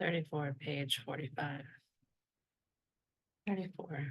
34, page 45. 34.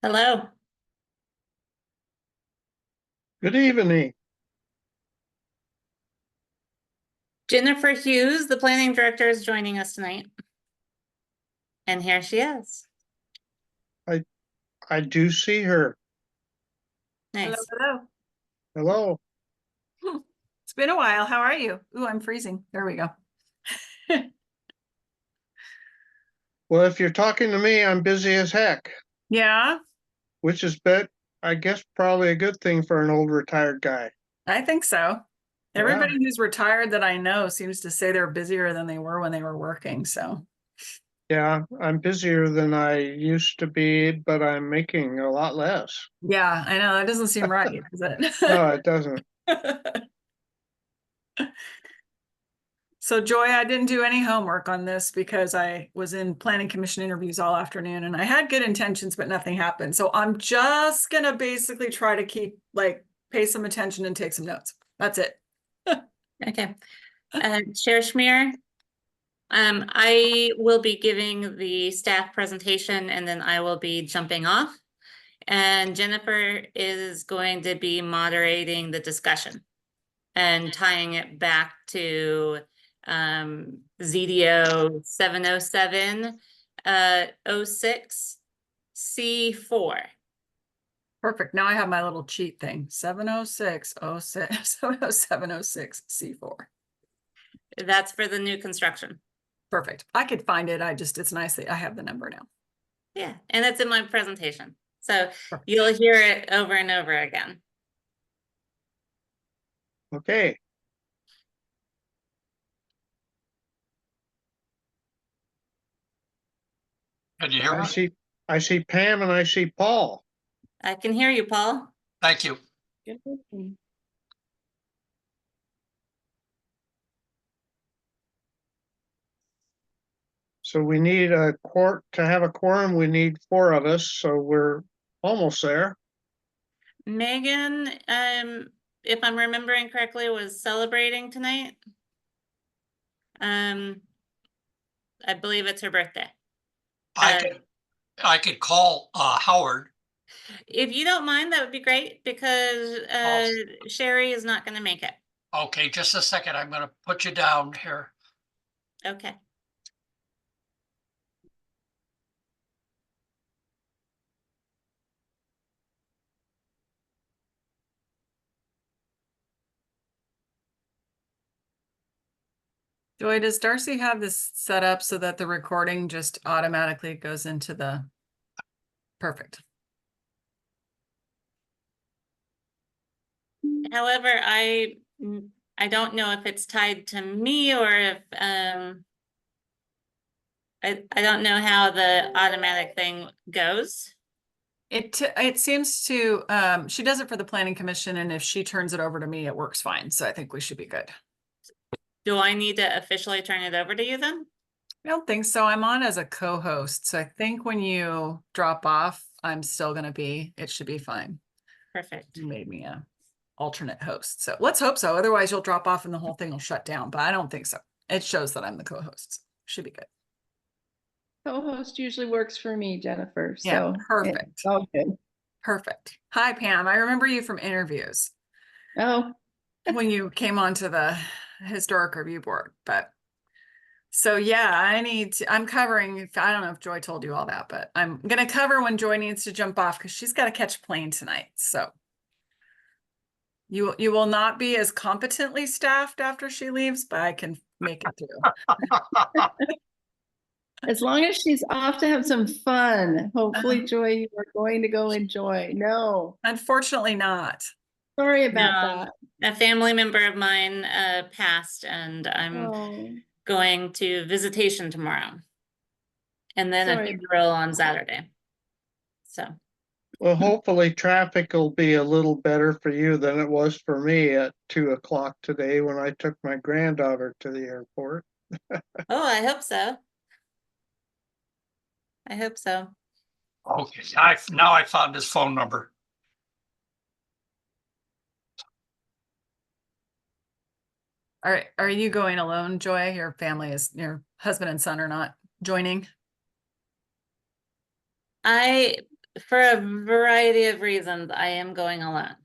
Hello, Good evening. Jennifer Hughes, the planning director, is joining us tonight. And here she is. I do see her. Hello, Nice. hello. Hello. It's been a while. How are you? Ooh, I'm freezing. There we go. Well, if you're talking to me, I'm busy as heck, Yeah, which is I guess probably a good thing for an old retired guy. I think so. Yeah. Everybody who's retired that I know seems to say they're busier than they were when they were working. So, Yeah, I'm busier than I used to be, but I'm making a lot less. yeah, I know that doesn't seem right, does No, it? it doesn't. So Joy, I didn't do any homework on this because I was in planning commission interviews all afternoon and I had good intentions, but nothing happened. So I'm just gonna basically try to keep pay some attention and take some notes. That's it. Okay. Chair Schmier, I will be giving the staff presentation and then I will be jumping off. And Jennifer is going to be moderating the discussion and tying it back to ZDO 707 06 C4. Perfect. Now I have my little cheat thing. 70606 70706 C4. That's for the new construction. Perfect. I could find it. It's nice that I have the number now. Yeah, and it's in my presentation. So Perfect. you'll hear it over and over again. Okay. Can you hear me? I see Pam and I see Paul. I can hear you, Paul. Thank you. So we need to have a quorum. We need 4 of us, so we're almost there. Megan, if I'm remembering correctly, was celebrating tonight. I believe it's her birthday. I could call Howard. If you don't mind, that would be great because Sherry is not going to make it. Okay, just a second. I'm going to put you down here. Okay. Joy, does Darcy have this set up so that the recording just automatically goes into the perfect? However, I don't know if it's tied to me or if I don't know how the automatic thing goes. It seems to she does it for the planning commission, and if she turns it over to me, it works fine. So I think we should be good. Do I need to officially turn it over to you then? I don't think so. I'm on as a co-host. So I think when you drop off, I'm still gonna be, it should be fine. Perfect. You made me a alternate host. So let's hope so. Otherwise you'll drop off and the whole thing will shut down, but I don't think so. It shows that I'm the co-host. Should be good. Co-host usually works for me, Jennifer. Yeah, So perfect. it's all good. Perfect. Hi, Pam. I remember you from interviews Oh, when you came onto the historic review board, but so yeah, I'm covering, I don't know if Joy told you all that, but I'm going to cover when Joy needs to jump off because she's got to catch a plane tonight. So you will not be as competently staffed after she leaves, but I can make it through. as long as she's off to have some fun. Hopefully, Joy, you are going to go enjoy. No, Unfortunately not. sorry about No. that. A family member of mine passed and I'm Oh, going to visitation tomorrow. And then a Sorry. funeral on Saturday. So Well, hopefully traffic will be a little better for you than it was for me at 2 o'clock today when I took my granddaughter to the airport. oh, I hope so. I hope so. Okay, now I found his phone number. Are you going alone, Joy? Your husband and son are not joining? For a variety of reasons, I am going alone.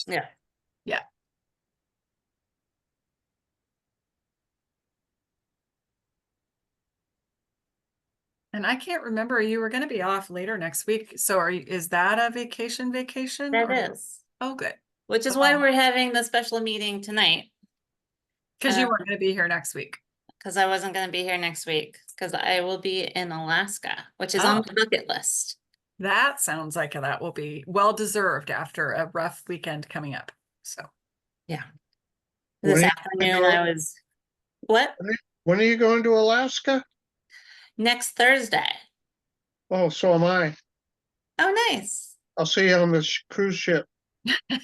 Yeah. Yeah. And I can't remember, you were going to be off later next week. So is that a vacation? That or- is. Oh, good. Which is why we're having the special meeting tonight. Because you weren't going to be here next week. Because I wasn't going to be here next week. Because I will be in Alaska, which is on the bucket list. That sounds like that will be well deserved after a rough weekend coming up. So Yeah. When This are you afternoon going to- I was, what? When are you going to Alaska? Next Thursday. Oh, so am I. Oh, nice. I'll see you on the cruise ship.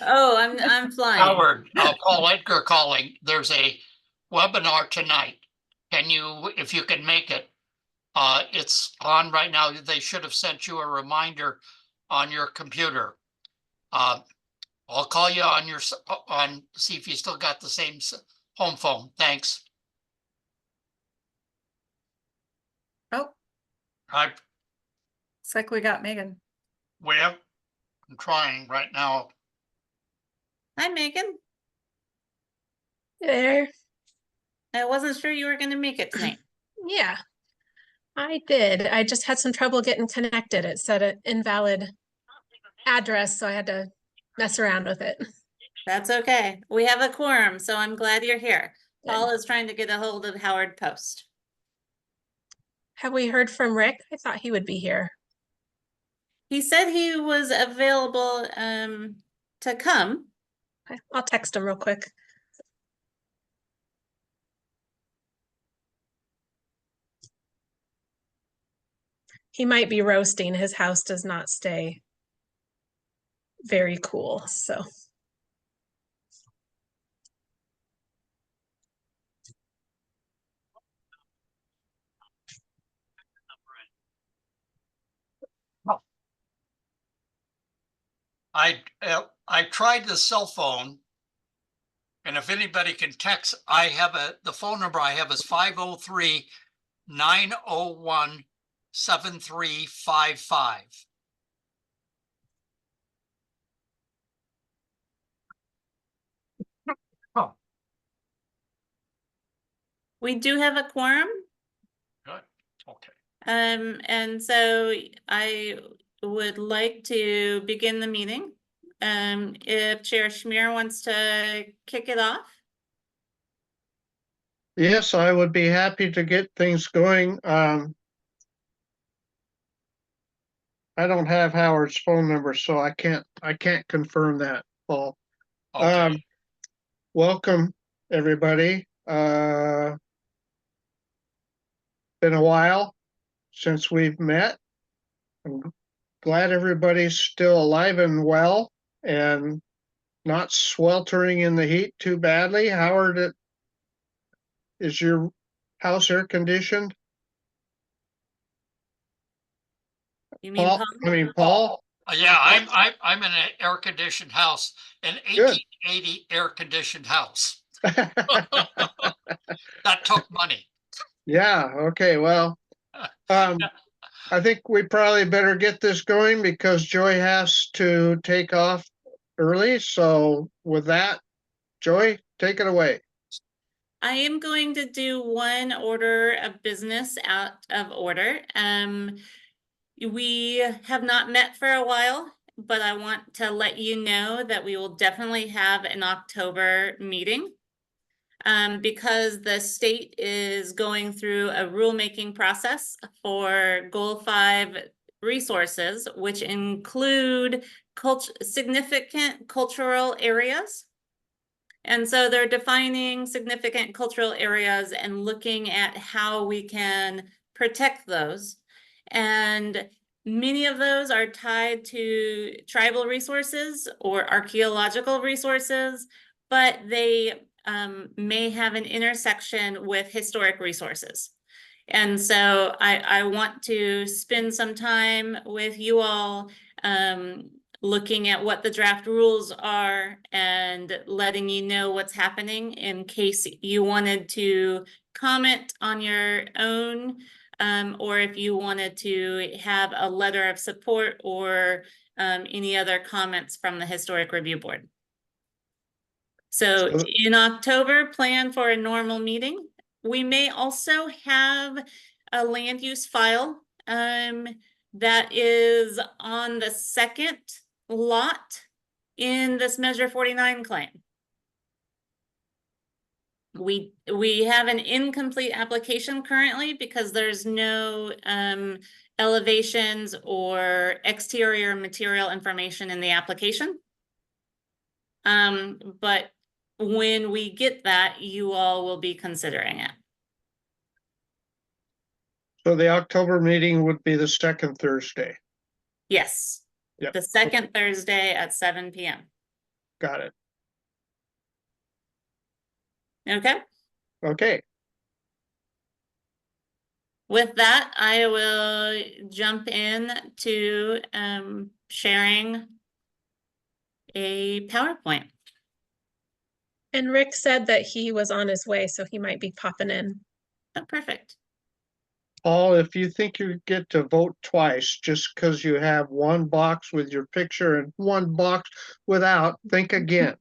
Oh, I'm flying. Howard, Paul Edgar calling. There's a webinar tonight. Can you, if you can make it, it's on right now. They should have sent you a reminder on your computer. I'll call you on your, see if you still got the same home phone. Thanks. Oh, I, looks like we got Megan. I'm trying right now. Hi, Megan. There. I wasn't sure you were going to make it tonight. Yeah, I did. I just had some trouble getting connected. It said an invalid address, so I had to mess around with it. That's okay. We have a quorum, so I'm glad you're here. Good. Paul is trying to get a hold of Howard Post. Have we heard from Rick? I thought he would be here. He said he was available to come. Okay, I'll text him real quick. He might be roasting. His house does not stay very cool, so. I tried the cell phone. And if anybody can text, I have the phone number I have is 503-901-7355. Oh, We do have a quorum. good. Okay. And so I would like to begin the meeting. If Chair Schmier wants to kick it off. Yes, I would be happy to get things going. I don't have Howard's phone number, so I can't confirm that, Paul. Okay. Welcome, everybody. Been a while since we've met. I'm glad everybody's still alive and well and not sweltering in the heat too badly. Howard, is your house air conditioned? You mean Paul? Paul? Yeah, I'm in an air conditioned house, an Good. 1880 air conditioned house. That took money. Yeah, okay, well, I think we probably better get this going because Joy has to take off early. So with that, Joy, take it away. I am going to do one order of business out of order. We have not met for a while, but I want to let you know that we will definitely have an October meeting. Because the state is going through a rulemaking process for Goal 5 resources, which include significant cultural areas. And so they're defining significant cultural areas and looking at how we can protect those. And many of those are tied to tribal resources or archaeological resources, but they may have an intersection with historic resources. And so I want to spend some time with you all looking at what the draft rules are and letting you know what's happening in case you wanted to comment on your own, or if you wanted to have a letter of support or any other comments from the Historic Review Board. So in October, plan for a normal meeting. We may also have a land use file that is on the second lot in this Measure 49 claim. We have an incomplete application currently because there's no elevations or exterior material information in the application. But when we get that, you all will be considering it. So the October meeting would be the second Thursday. Yes. Yep. The second Thursday at 7 p.m. Got it. Okay. Okay. With that, I will jump in to sharing a PowerPoint. And Rick said that he was on his way, so he might be popping in. Oh, perfect. Paul, if you think you get to vote twice just because you have one box with your picture and one box without, think again.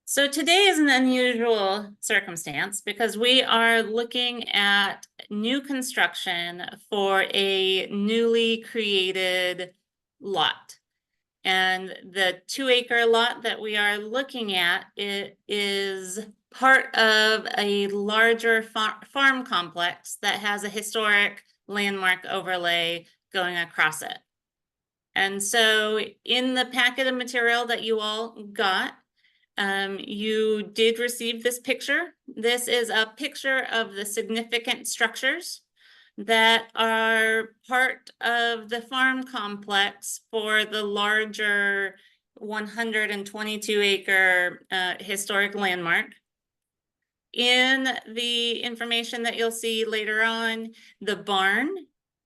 So today is an unusual circumstance because we are looking at new construction for a newly created lot. And the 2-acre lot that we are looking at, it is part of a larger farm complex that has a historic landmark overlay going across it. And so in the packet of material that you all got, you did receive this picture. This is a picture of the significant structures that are part of the farm complex for the larger 122-acre historic landmark. In the information that you'll see later on, the barn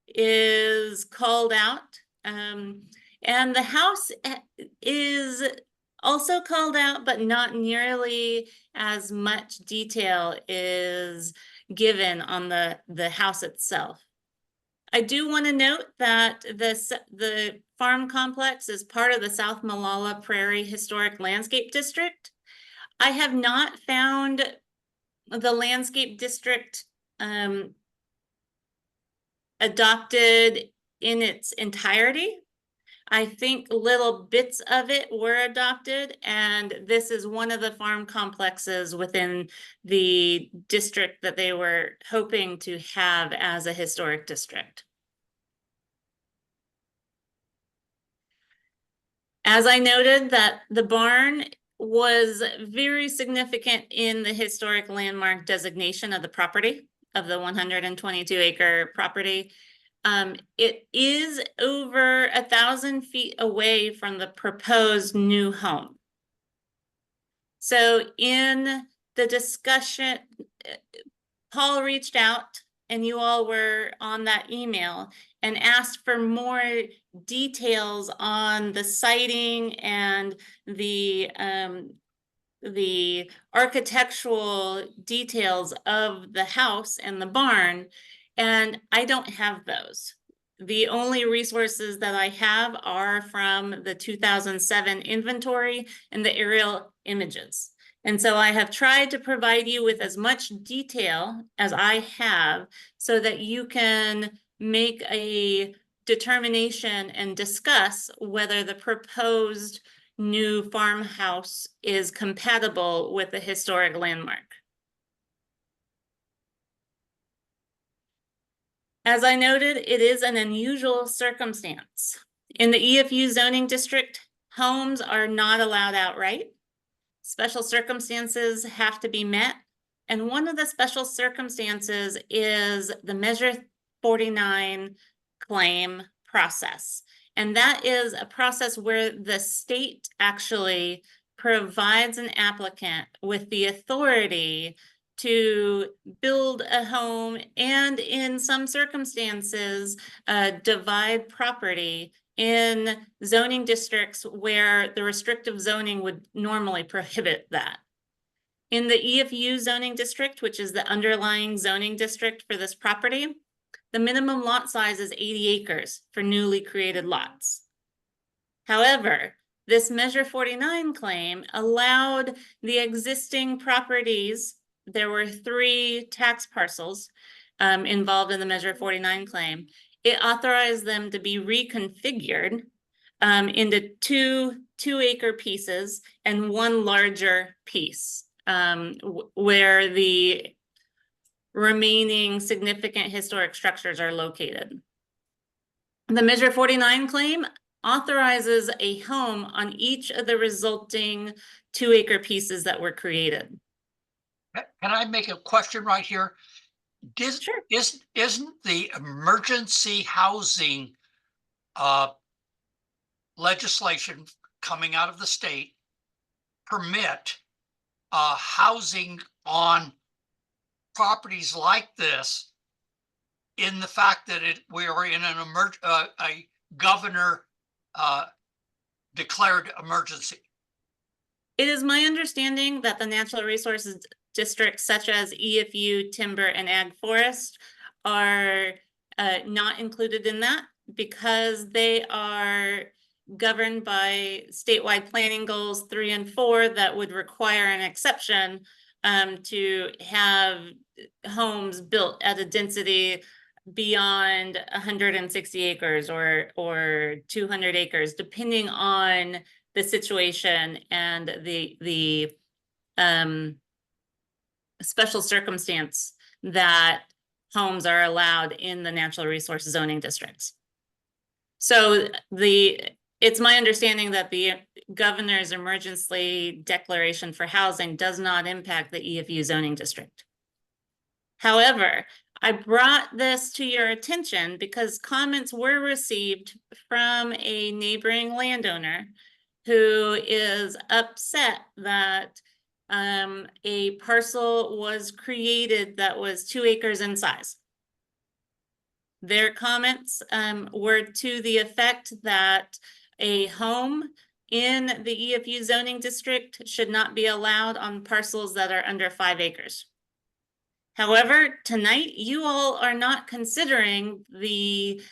is called out, and the house is also called out, but not nearly as much detail is given on the house itself. I do want to note that the farm complex is part of the South Molalla Prairie Historic Landscape District. I have not found the landscape district adopted in its entirety. I think little bits of it were adopted, and this is one of the farm complexes within the district that they were hoping to have as a historic district. As I noted, that the barn was very significant in the historic landmark designation of the property, of the 122-acre property. It is over 1,000 feet away from the proposed new home. So in the discussion, Paul reached out and you all were on that email and asked for more details on the siting and the architectural details of the house and the barn, and I don't have those. The only resources that I have are from the 2007 inventory and the aerial images. And so I have tried to provide you with as much detail as I have so that you can make a determination and discuss whether the proposed new farmhouse is compatible with the historic landmark. As I noted, it is an unusual circumstance. In the EFU zoning district, homes are not allowed outright. Special circumstances have to be met. And one of the special circumstances is the Measure 49 claim process. And that is a process where the state actually provides an applicant with the authority to build a home and in some circumstances, divide property in zoning districts where the restrictive zoning would normally prohibit that. In the EFU zoning district, which is the underlying zoning district for this property, the minimum lot size is 80 acres for newly created lots. However, this Measure 49 claim allowed the existing properties, there were 3 tax parcels involved in the Measure 49 claim. It authorized them to be reconfigured into 2-acre pieces and 1 larger piece where the remaining significant historic structures are located. The Measure 49 claim authorizes a home on each of the resulting 2-acre pieces that were created. Can I make a question right here? Sure. Isn't the emergency housing legislation coming out of the state permit housing on properties like this in the fact that we are in an a governor declared emergency? It is my understanding that the natural resources districts such as EFU, timber, and ag forest are not included in that because they are governed by statewide planning goals 3 and 4 that would require an exception to have homes built at a density beyond 160 acres or 200 acres, depending on the situation and the special circumstance that homes are allowed in the natural resource zoning districts. So it's my understanding that the governor's emergency declaration for housing does not impact the EFU zoning district. However, I brought this to your attention because comments were received from a neighboring landowner who is upset that a parcel was created that was 2 acres in size. Their comments were to the effect that a home in the EFU zoning district should not be allowed on parcels that are under 5 acres. However, tonight you all are not considering the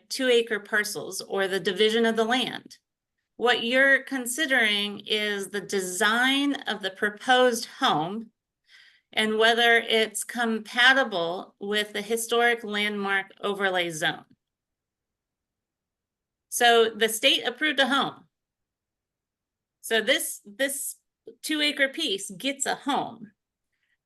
2 acre parcels or the division of the land. What you're considering is the design of the proposed home and whether it's compatible with the historic landmark overlay zone. So the state approved a home. So this 2 acre piece gets a home.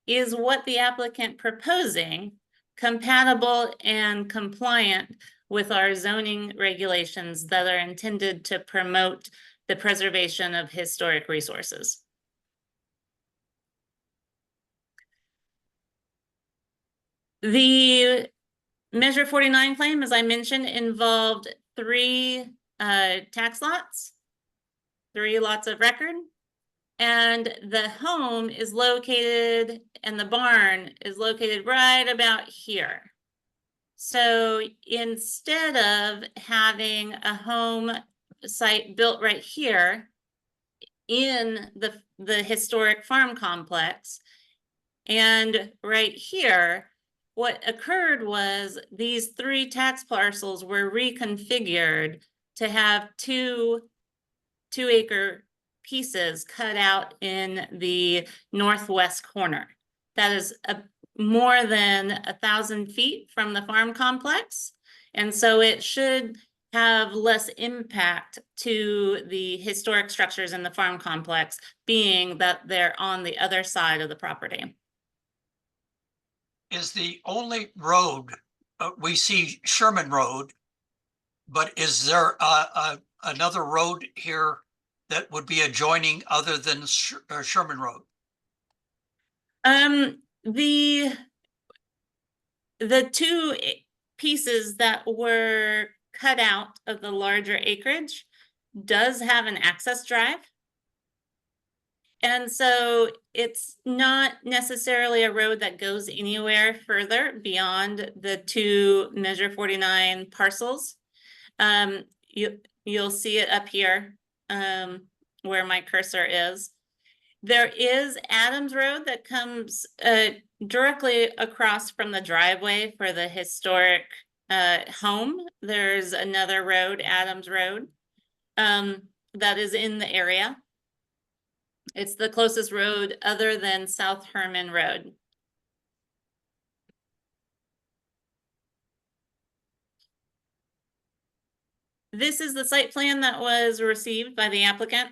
Is what the applicant proposing compatible and compliant with our zoning regulations that are intended to promote the preservation of historic resources? The Measure 49 claim, as I mentioned, involved 3 tax lots, 3 lots of record. And the home is located, and the barn is located right about here. So instead of having a home site built right here in the historic farm complex, and right here, what occurred was these 3 tax parcels were reconfigured to have 2 acre pieces cut out in the northwest corner. That is more than 1,000 feet from the farm complex. And so it should have less impact to the historic structures in the farm complex, being that they're on the other side of the property. Is the only road, we see Sherman Road, but is there another road here that would be adjoining other than Sherman Road? The 2 pieces that were cut out of the larger acreage does have an access drive. And so it's not necessarily a road that goes anywhere further beyond the 2 Measure 49 parcels. You'll see it up here where my cursor is. There is Adams Road that comes directly across from the driveway for the historic home. There's another road, Adams Road, that is in the area. It's the closest road other than South Herman Road. This is the site plan that was received by the applicant.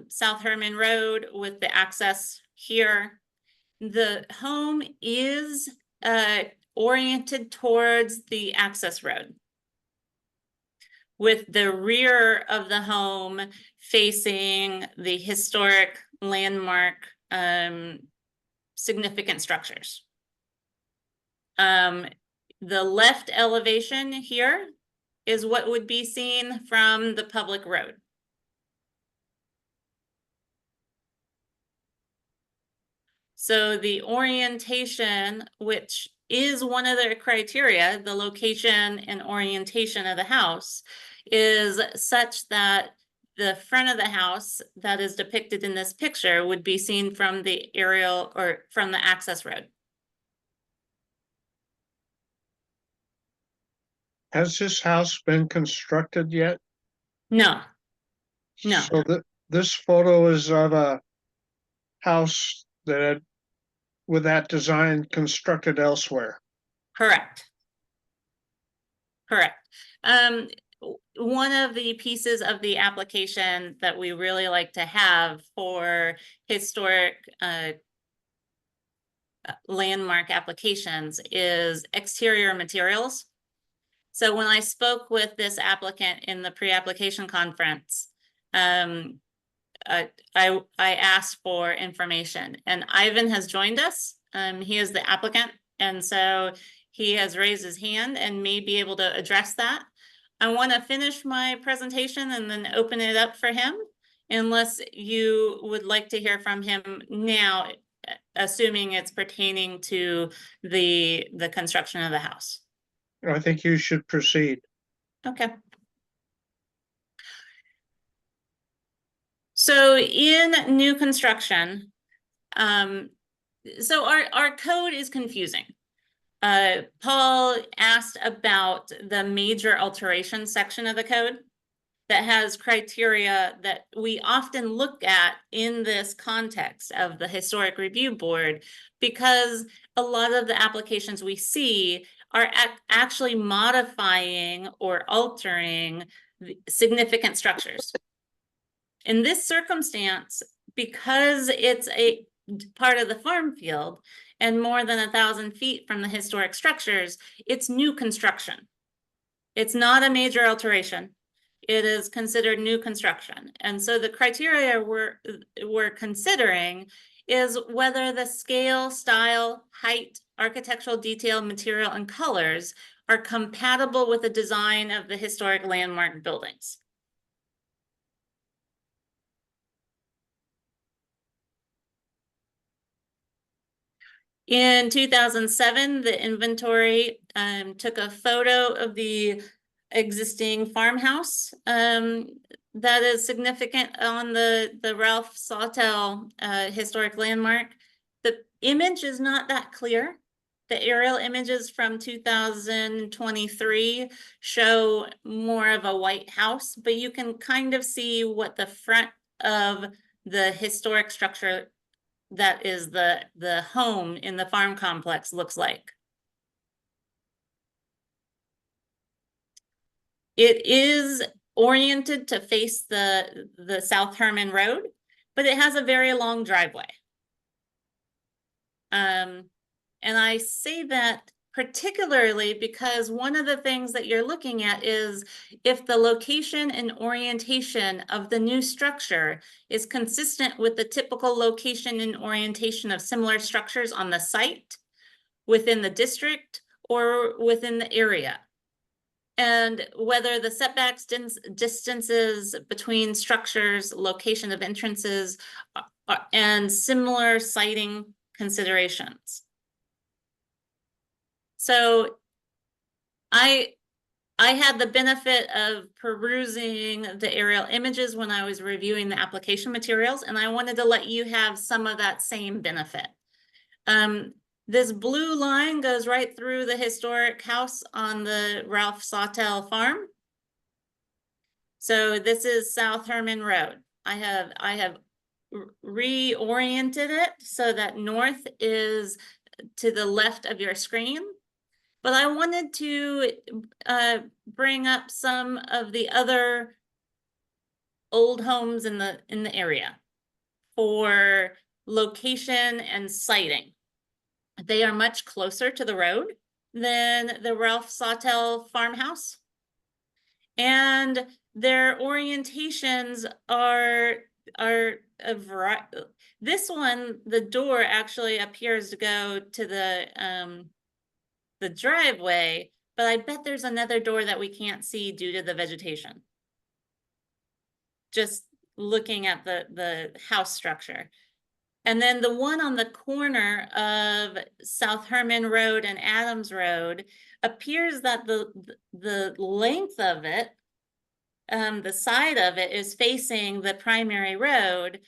South Herman Road with the access here. The home is oriented towards the access road, with the rear of the home facing the historic landmark significant structures. The left elevation here is what would be seen from the public road. So the orientation, which is one of their criteria, the location and orientation of the house, is such that the front of the house that is depicted in this picture would be seen from the aerial or from the access road. Has this house been constructed yet? No, no. So this photo is of a house that had, with that design constructed elsewhere. Correct. Correct. One of the pieces of the application that we really like to have for historic landmark applications is exterior materials. So when I spoke with this applicant in the pre-application conference, I asked for information, and Ivan has joined us. He is the applicant, and so he has raised his hand and may be able to address that. I want to finish my presentation and then open it up for him, unless you would like to hear from him now, assuming it's pertaining to the construction of the house. I think you should proceed. Okay. So in new construction, so our code is confusing. Paul asked about the major alteration section of the code that has criteria that we often look at in this context of the Historic Review Board, because a lot of the applications we see are actually modifying or altering significant structures. In this circumstance, because it's a part of the farm field and more than 1,000 feet from the historic structures, it's new construction. It's not a major alteration. It is considered new construction. And so the criteria we're considering is whether the scale, style, height, architectural detail, material, and colors are compatible with the design of the historic landmark buildings. In 2007, the inventory took a photo of the existing farmhouse that is significant on the Ralph Sawtell historic landmark. The image is not that clear. The aerial images from 2023 show more of a white house, but you can kind of see what the front of the historic structure that is the home in the farm complex looks like. It is oriented to face the South Herman Road, but it has a very long driveway. And I say that particularly because one of the things that you're looking at is if the location and orientation of the new structure is consistent with the typical location and orientation of similar structures on the site, within the district, or within the area. And whether the setbacks, distances between structures, location of entrances, and similar siting considerations. So I had the benefit of perusing the aerial images when I was reviewing the application materials, and I wanted to let you have some of that same benefit. This blue line goes right through the historic house on the Ralph Sawtell farm. So this is South Herman Road. I have reoriented it so that north is to the left of your screen. But I wanted to bring up some of the other old homes in the area for location and siting. They are much closer to the road than the Ralph Sawtell farmhouse, and their orientations are a variety. This one, the door actually appears to go to the driveway, but I bet there's another door that we can't see due to the vegetation. Just looking at the house structure. And then the one on the corner of South Herman Road and Adams Road appears that the length of it, the side of it is facing the primary road,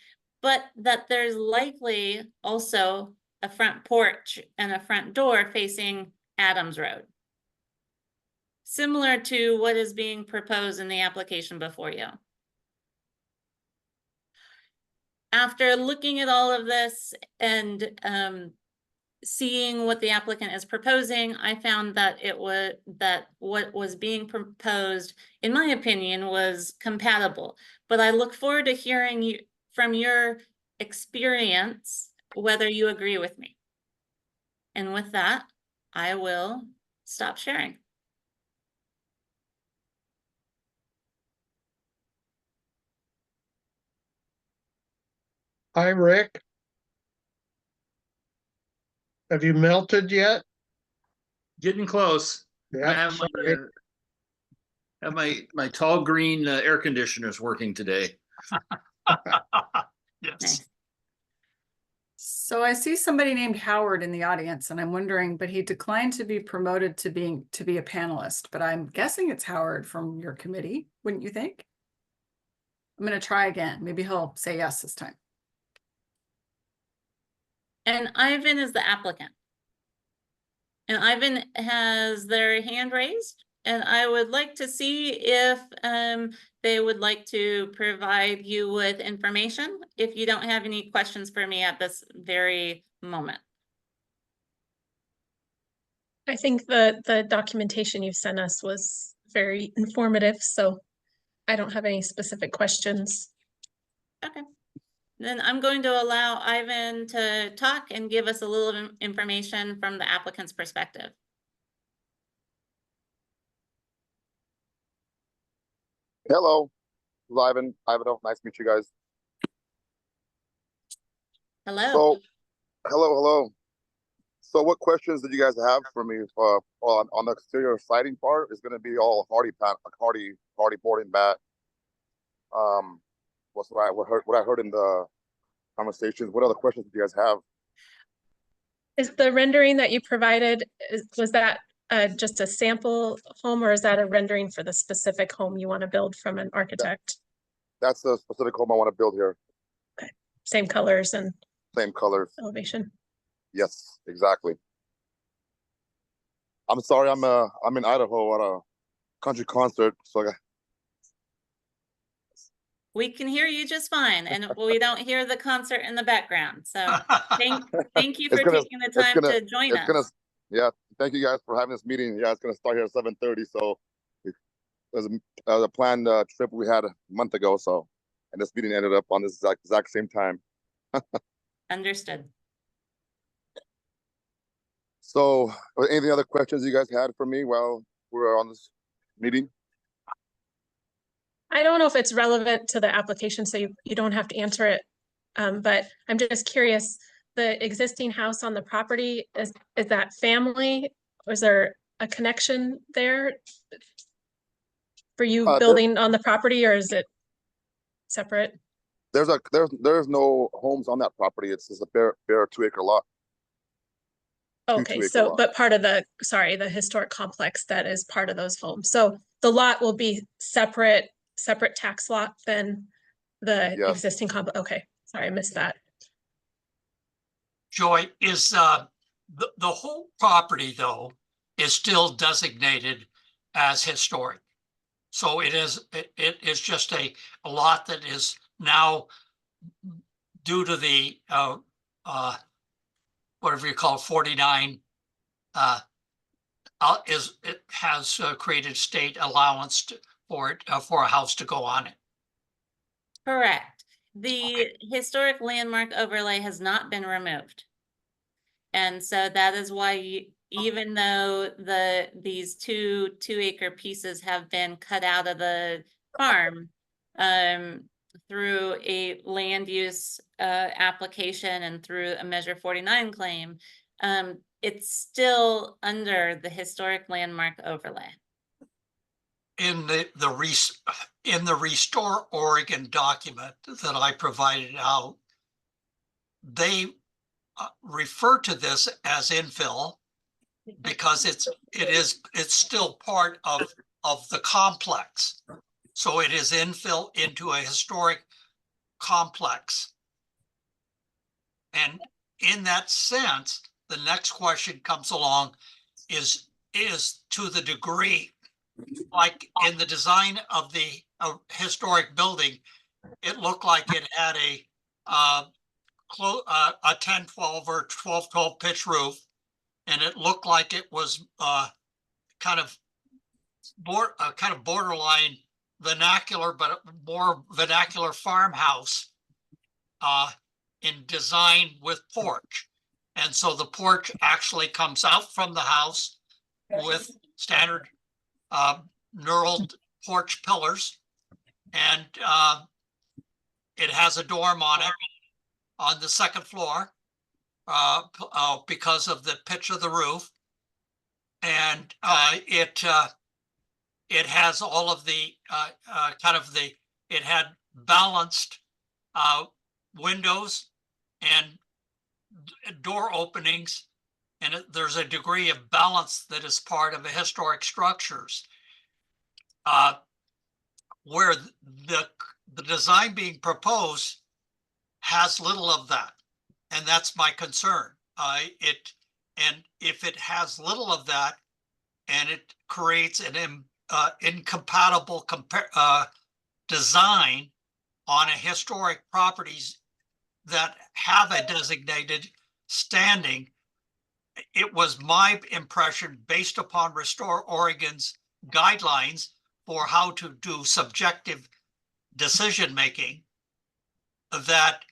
but that there's likely also a front porch and a front door facing Adams Road. Similar to what is being proposed in the application before you. After looking at all of this and seeing what the applicant is proposing, I found that what was being proposed, in my opinion, was compatible. But I look forward to hearing from your experience whether you agree with me. And with that, I will stop sharing. Hi, Rick. Have you melted yet? Getting close. I Yeah, have sorry. my tall green air conditioners working today. Yes. Nice. So I see somebody named Howard in the audience, and I'm wondering, but he declined to be promoted to be a panelist, but I'm guessing it's Howard from your committee, wouldn't you think? I'm gonna try again. Maybe he'll say yes this time. And Ivan is the applicant. And Ivan has their hand raised, and I would like to see if they would like to provide you with information if you don't have any questions for me at this very moment. I think the documentation you sent us was very informative, so I don't have any specific questions. Okay. Then I'm going to allow Ivan to talk and give us a little information from the applicant's perspective. Hello, this is Ivan. Nice to meet you guys. Hello. So, hello. So, what questions did you guys have for me? On the exterior siding part, is going to be all hardy board and bat. What I heard in the conversations. What other questions do you guys have? Is the rendering that you provided, was that just a sample home, or is that a rendering for the specific home you want to build from an architect? That's the specific home I want to build here. Okay. Same colors and Same colors. elevation. Yes, exactly. I'm sorry, I'm in Idaho at a country concert, so I got. We can hear you just fine, and we don't hear the concert in the background. So thank you for taking the time to join us. Yeah, thank you guys for having this meeting. Yeah, it's gonna start here at 7:30. So it was a planned trip we had a month ago. So, and this meeting ended up on this exact same time. Understood. So, any other questions you guys had for me while we were on this meeting? I don't know if it's relevant to the application, so you don't have to answer it. But I'm just curious, the existing house on the property, is that family? Was there a connection there for you building on the property, or is it separate? There's no homes on that property. It's just a bare 2-acre lot. Okay, so but part of the historic complex that is part of those homes. So the lot will be separate tax lot than the existing complex. Okay, sorry, I missed that. Joy, is the whole property though is still designated as historic. So it is just a lot that is now, due to the whatever you call 49, it has created state allowance for it for a house to go on it. Correct. The historic landmark overlay has not been removed. And so that is why even though these two 2-acre pieces have been cut out of the farm, through a land use application and through a Measure 49 claim, it's still under the historic landmark overlay. In the Restore Oregon document that I provided out, they refer to this as infill because it's still part of the complex. So it is infill into a historic complex. And in that sense, the next question comes along is to the degree, like in the design of the historic building, it looked like it had a 10-12 or 12-12 pitch roof, and it looked like it was kind of borderline vernacular, but more vernacular farmhouse in design with porch. And so the porch actually comes out from the house with standard knurled porch pillars, and it has a dorm on it on the second floor because of the pitch of the roof, and it has all of the it had balanced windows and door openings, and there's a degree of balance that is part of the historic structures. Where the design being proposed has little of that, and that's my concern. And if it has little of that, and it creates an incompatible design on a historic properties that have a designated standing, it was my impression, based upon Restore Oregon's guidelines for how to do subjective decision making, that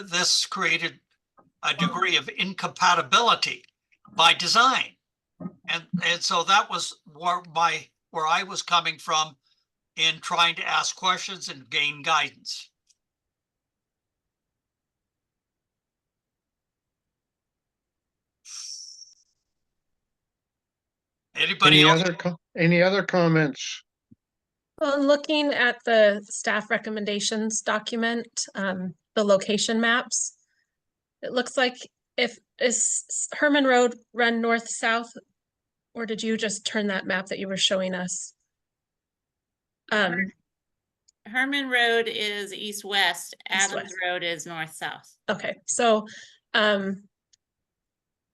this created a degree of incompatibility by design, and so that was where I was coming from in trying to ask questions and gain guidance. Anybody else? Any other comments? Well, looking at the staff recommendations document, the location maps, it looks like is Herman Road run north-south, or did you just turn that map that you were showing us? Herman Road is east-west, Adams East-west. Road is north-south. Okay, so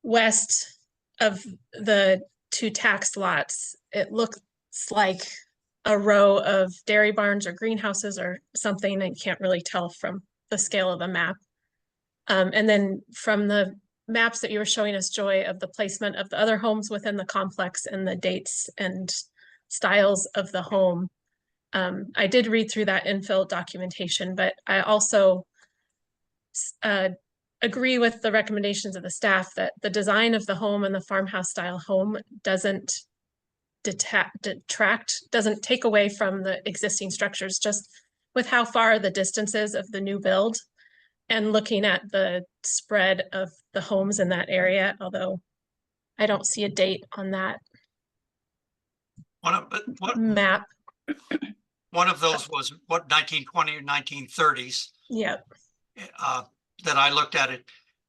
west of the two taxed lots, it looks like a row of dairy barns or greenhouses or something. I can't really tell from the scale of the map. And then from the maps that you were showing us, Joy, of the placement of the other homes within the complex and the dates and styles of the home, I did read through that infill documentation, but I also agree with the recommendations of the staff that the design of the home and the farmhouse style home doesn't detract, doesn't take away from the existing structures, just with how far the distance is of the new build and looking at the spread of the homes in that area, although I don't see a date on that map. One of those was what, 1920 or 1930s. Yeah. That I looked at it.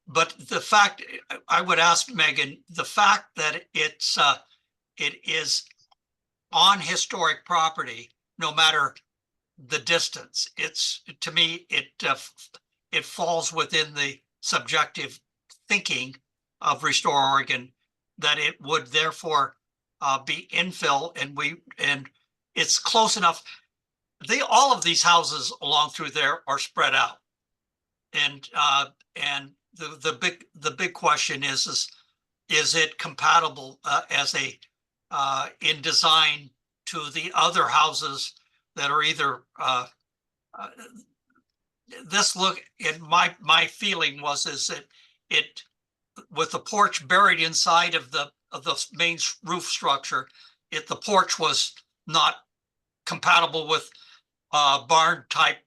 But the fact, I would ask Megan, the fact that it is on historic property, no matter the distance, to me, it falls within the subjective thinking of Restore Oregon, that it would therefore be infill, and it's close enough. All of these houses along through there are spread out, and the big question is it compatible as in design to the other houses that are either this look, and my feeling was that it, with the porch buried inside of the main roof structure, the porch was not compatible with barn type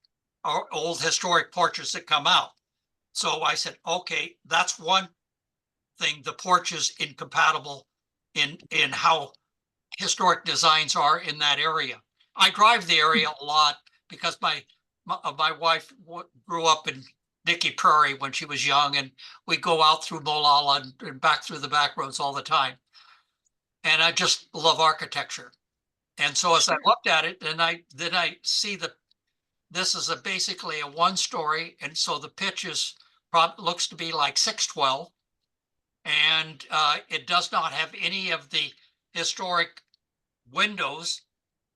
or old historic porches that come out. So I said, okay, that's one thing. The porch is incompatible in how historic designs are in that area. I drive the area a lot because my wife grew up in Dickey Prairie when she was young, and we go out through Molalla and back through the back roads all the time. And I just love architecture. And so as I looked at it, then I see that this is basically a 1-story, and so the pitch is looks to be like 612, and it does not have any of the historic windows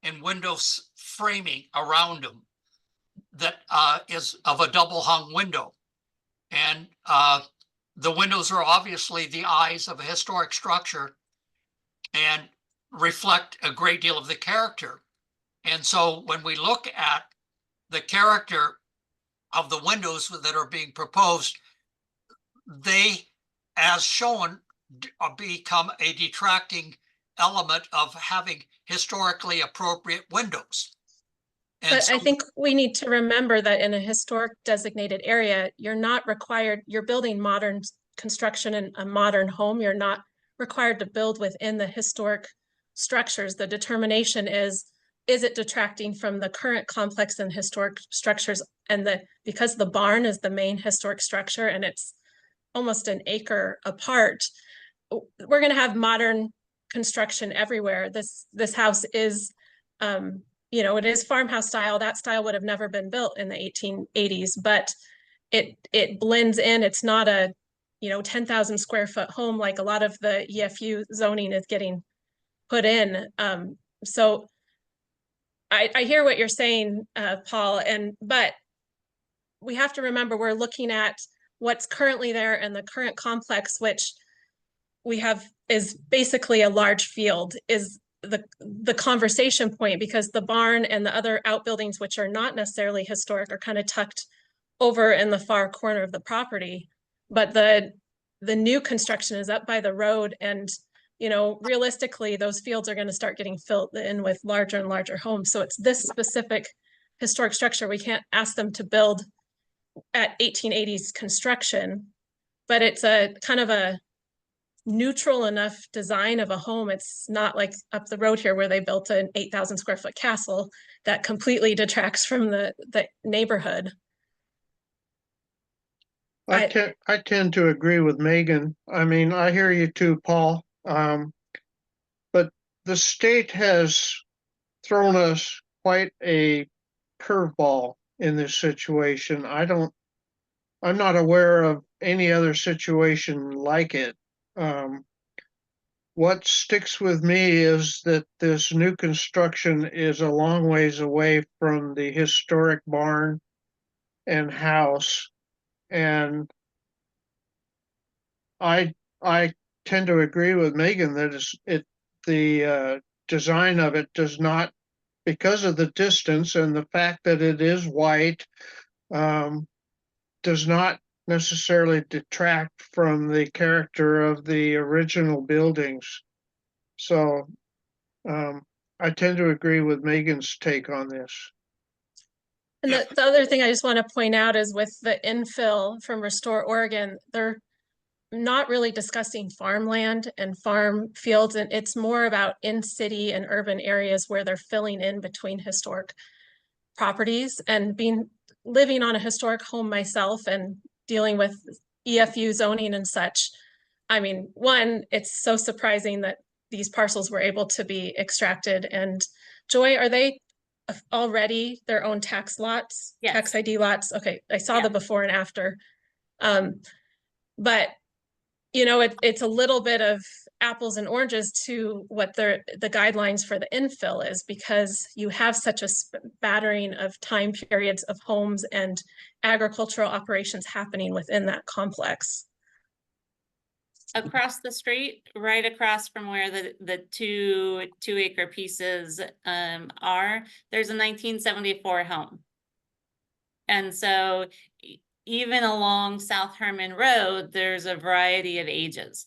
and windows framing around them that is of a double hung window. And the windows are obviously the eyes of a historic structure and reflect a great deal of the character. And so when we look at the character of the windows that are being proposed, they, as shown, become a detracting element of having historically appropriate windows. And But so, I think we need to remember that in a historic designated area, you're not required, you're building modern construction in a modern home. You're not required to build within the historic structures. The determination is it detracting from the current complex and historic structures? And because the barn is the main historic structure and it's almost an acre apart, we're going to have modern construction everywhere. This house is, it is farmhouse style. That style would have never been built in the 1880s, but it blends in. It's not a 10,000 square foot home like a lot of the EFU zoning is getting put in. So I hear what you're saying, Paul, but we have to remember we're looking at what's currently there and the current complex, which we have is basically a large field, is the conversation point, because the barn and the other outbuildings, which are not necessarily historic, are kind of tucked over in the far corner of the property. But the new construction is up by the road, and realistically, those fields are going to start getting filled in with larger and larger homes. So it's this specific historic structure. We can't ask them to build at 1880s construction, but it's a kind of a neutral enough design of a home. It's not like up the road here where they built an 8,000 square foot castle that completely detracts from the neighborhood. I tend to agree with Megan. I mean, I hear you too, Paul. But the state has thrown us quite a curveball in this situation. I'm not aware of any other situation like it. What sticks with me is that this new construction is a long ways away from the historic barn and house. And I tend to agree with Megan that the design of it does not, because of the distance and the fact that it is white, does not necessarily detract from the character of the original buildings. So I tend to agree with Megan's take on this. And the other thing I just want to point out is with the infill from Restore Oregon, they're not really discussing farmland and farm fields, and it's more about in city and urban areas where they're filling in between historic properties. And living on a historic home myself and dealing with EFU zoning and such, I mean, one, it's so surprising that these parcels were able to be extracted. And Joy, are they already their own tax lots? Yes. Tax ID lots? Okay, I saw Yeah. the before and after. But it's a little bit of apples and oranges to what the guidelines for the infill is, because you have such a spattering of time periods of homes and agricultural operations happening within that complex. Across the street, right across from where the two acre pieces are, there's a 1974 home. And so even along South Herman Road, there's a variety of ages.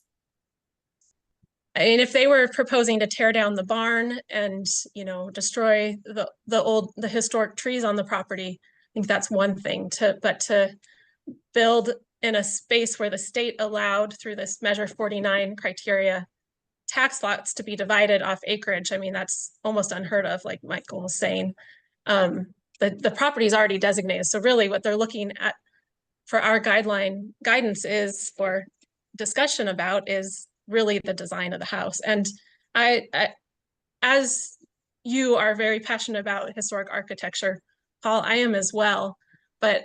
I mean, if they were proposing to tear down the barn and, you know, destroy the historic trees on the property, I think that's one thing but to build in a space where the state allowed through this Measure 49 criteria tax lots to be divided off acreage. I mean, that's almost unheard of, like Michael was saying. The property is already designated. So really what they're looking at for our guidance is for discussion about is really the design of the house. And I as you are very passionate about historic architecture, Paul, I am as well. But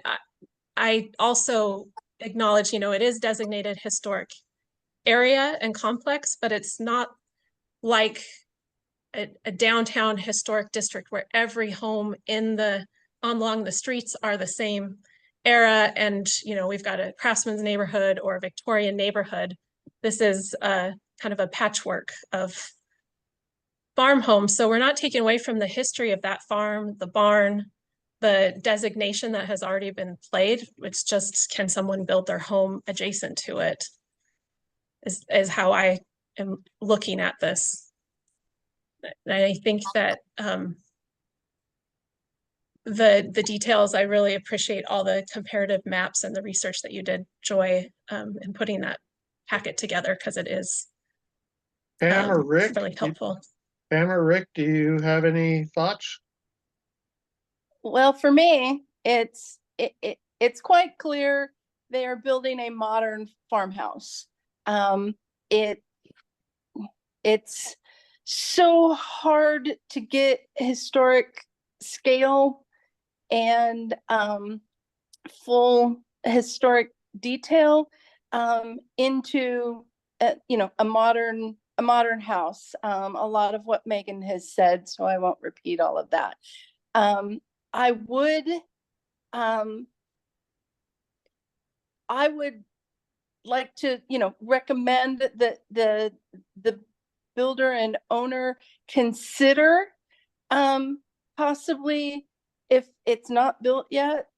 I also acknowledge, you know, it is designated historic area and complex, but it's not like a downtown historic district where every home along the streets are the same era. And, you know, we've got a craftsman's neighborhood or a Victorian neighborhood. This is kind of a patchwork of farm homes. So we're not taking away from the history of that farm, the barn, the designation that has already been played. It's just, can someone build their home adjacent to it is how I am looking at this. And I think that the details, I really appreciate all the comparative maps and the research that you did, Joy, in putting that packet together, because it is Pam or Rick? really helpful. Pam or Rick, do you have any thoughts? Well, for me, it's quite clear they are building a modern farmhouse. It's so hard to get historic scale and full historic detail into a modern house. A lot of what Megan has said, so I won't repeat all of that. I would like to, recommend that the builder and owner consider possibly, if it's not built yet,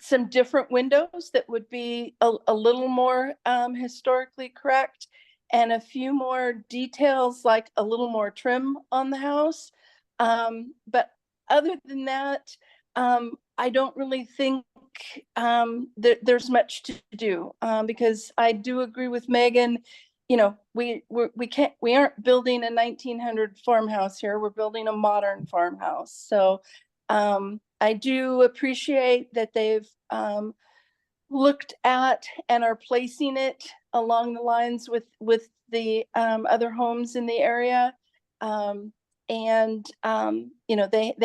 some different windows that would be a little more historically correct, and a few more details, like a little more trim on the house. But other than that, I don't really think there's much to do, because I do agree with Megan. We aren't building a 1900 farmhouse here. We're building a modern farmhouse. So I do appreciate that they've looked at and are placing it along the lines with the other homes in the area. They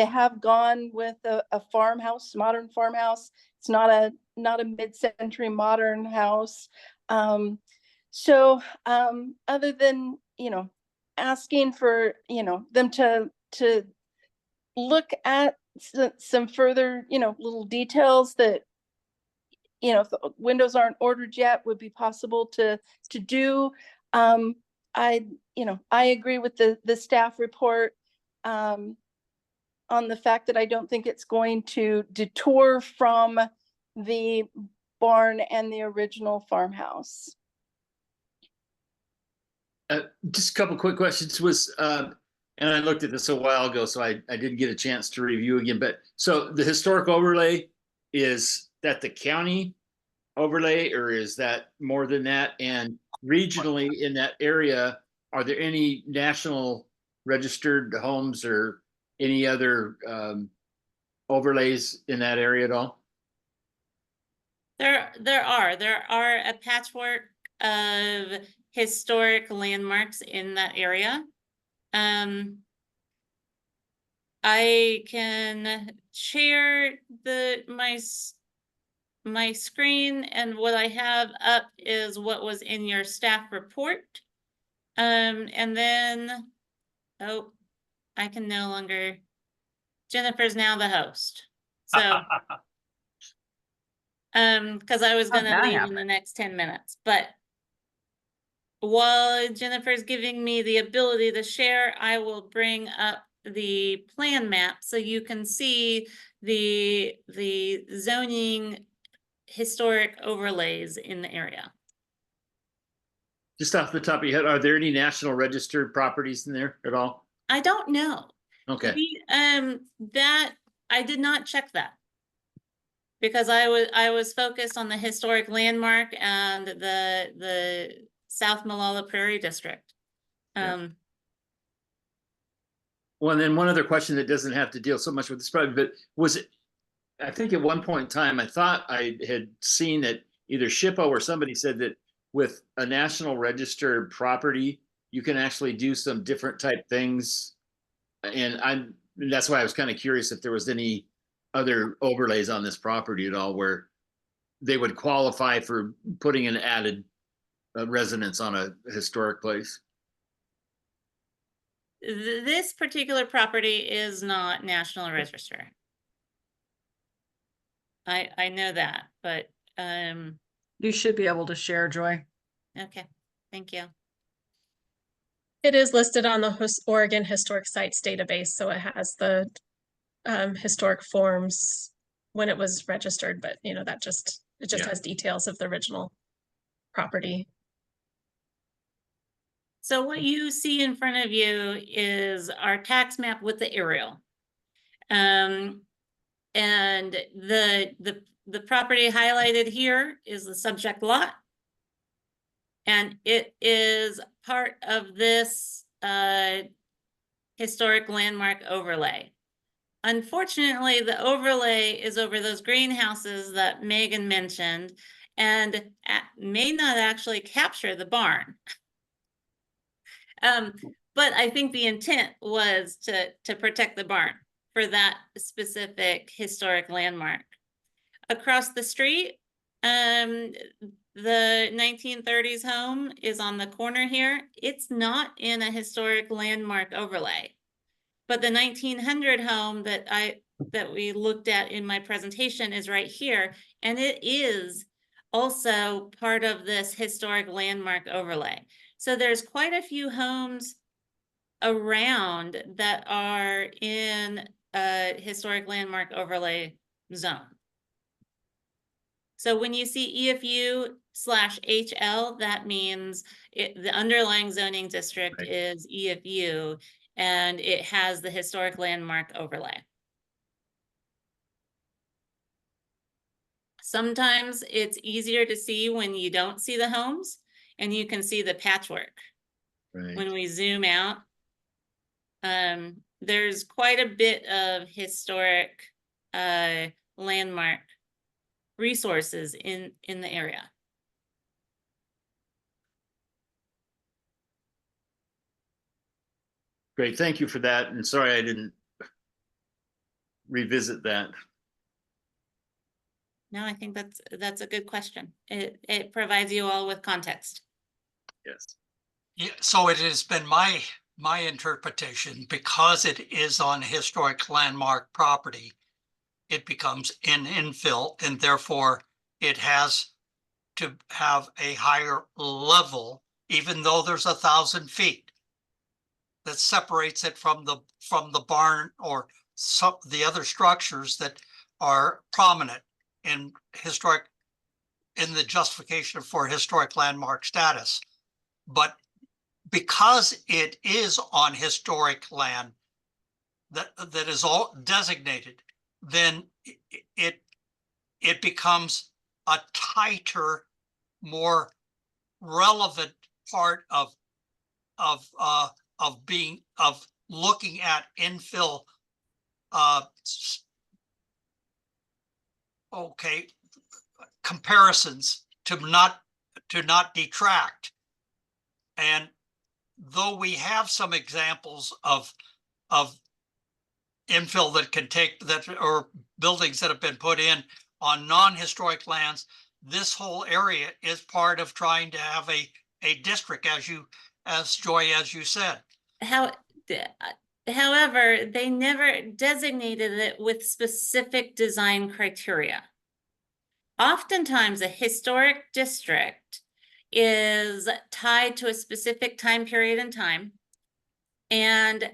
have gone with a farmhouse, modern farmhouse. It's not a mid-century modern house. So other than, asking for, them to look at some further, little details that, if the windows aren't ordered yet, would be possible to do. I agree with the staff report on the fact that I don't think it's going to detour from the barn and the original farmhouse. Just a couple quick questions and I looked at this a while ago, so I didn't get a chance to review again. But so the historic overlay, is that the county overlay, or is that more than that? And regionally in that area, are there any national registered homes or any other overlays in that area at all? There are a patchwork of historic landmarks in that area. I can share my screen, and what I have up is what was in your staff report. And then, oh, I can no longer, Jennifer's now the host. So, because I was gonna leave in the next 10 minutes, but while Jennifer's giving me the ability to share, I will bring up the plan map so you can see the zoning historic overlays in the area. Just off the top of your head, are there any national registered properties in there at all? I don't know. Okay, That, I did not check that. Because I was focused on the historic landmark and the South Malala Prairie District. Yeah. well, and then one other question that doesn't have to deal so much with this project, but was it, I think at one point in time, I thought I had seen that either SHPO or somebody said that with a national registered property, you can actually do some different type things. And that's why I was kind of curious if there was any other overlays on this property at all where they would qualify for putting an added residence on a historic place. This particular property is not National Register. I know that, but, You should be able to share, Joy. okay, thank you. It is listed on the Oregon Historic Sites database, so it has the historic forms when it was registered, but you know, it just Yeah. has details of the original property. So what you see in front of you is our tax map with the aerial. And the property highlighted here is the subject lot. And it is part of this historic landmark overlay. Unfortunately, the overlay is over those greenhouses that Megan mentioned and may not actually capture the barn. But I think the intent was to protect the barn for that specific historic landmark. Across the street, the 1930s home is on the corner here. It's not in a historic landmark overlay. But the 1900 home that we looked at in my presentation is right here, and it is also part of this historic landmark overlay. So there's quite a few homes around that are in a historic landmark overlay zone. So when you see EFU/HL, that means the underlying zoning district Right. is EFU, and it has the historic landmark overlay. Sometimes it's easier to see when you don't see the homes and you can see the patchwork. Right. When we zoom out, there's quite a bit of historic landmark resources in the area. Great, thank you for that. And sorry I didn't revisit that. No, I think that's a good question. It provides you all with context. Yes. Yeah, so it has been my interpretation, because it is on historic landmark property, it becomes an infill, and therefore it has to have a higher level, even though there's 1,000 feet that separates it from the barn or some the other structures that are prominent in the justification for historic landmark status. But because it is on historic land that is all designated, then it becomes a tighter, more relevant part of looking at infill comparisons to not detract. And though we have some examples of infill that can take that, or buildings that have been put in on non-historic lands, this whole area is part of trying to have a district, as Joy, as you said. However, they never designated it with specific design criteria. Oftentimes, a historic district is tied to a specific time period in time. And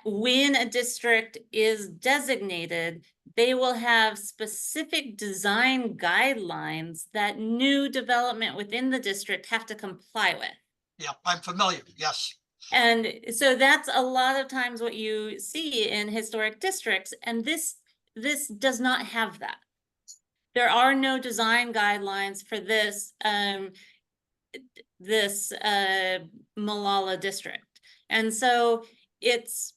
when a district is designated, they will have specific design guidelines that new development within the district have to comply with. Yeah, I'm familiar, yes. And so that's a lot of times what you see in historic districts, and this does not have that. There are no design guidelines for this Malala district. And so it's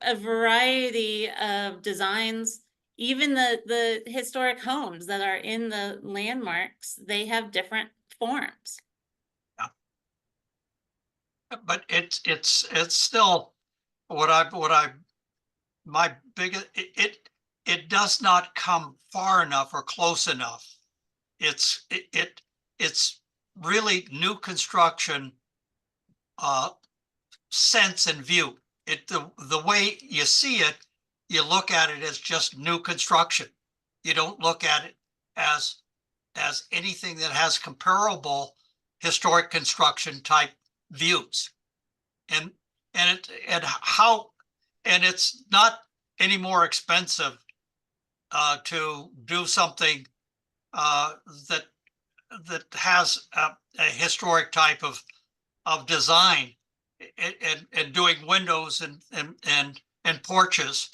a variety of designs. Even the historic homes that are in the landmarks, they have different forms. But it's still my biggest, it does not come far enough or close enough. It's really new construction sense and view. The way you see it, you look at it as just new construction. You don't look at it as anything that has comparable historic construction type views. And it's not any more expensive to do something that has a historic type of design and doing windows and porches,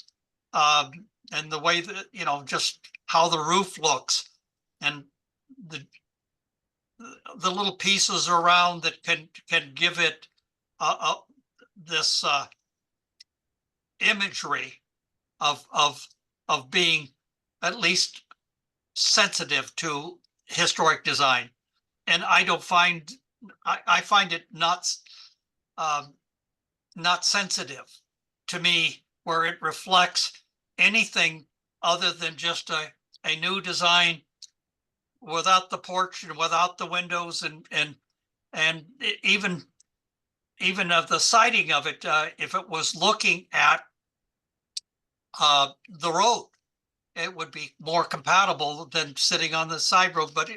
and the way that, you know, just how the roof looks and the little pieces around that can give it this imagery of being at least sensitive to historic design. And I find it not sensitive to me, where it reflects anything other than just a new design without the porch and without the windows and even of the siding of it, if it was looking at the road, it would be more compatible than sitting on the side road. But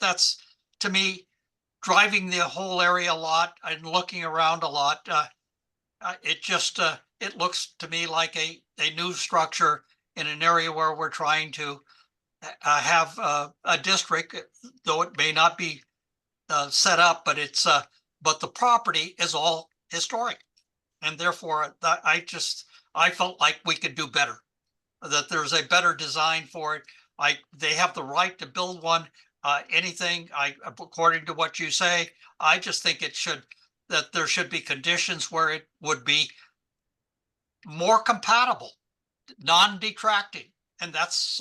that's, to me, driving the whole area a lot and looking around a lot. It just it looks to me like a new structure in an area where we're trying to have a district, though it may not be set up, but it's but the property is all historic, and therefore I felt like we could do better, that there's a better design for it. They have the right to build one. Anything, according to what you say, I just think that there should be conditions where it would be more compatible, non-detracting, and that's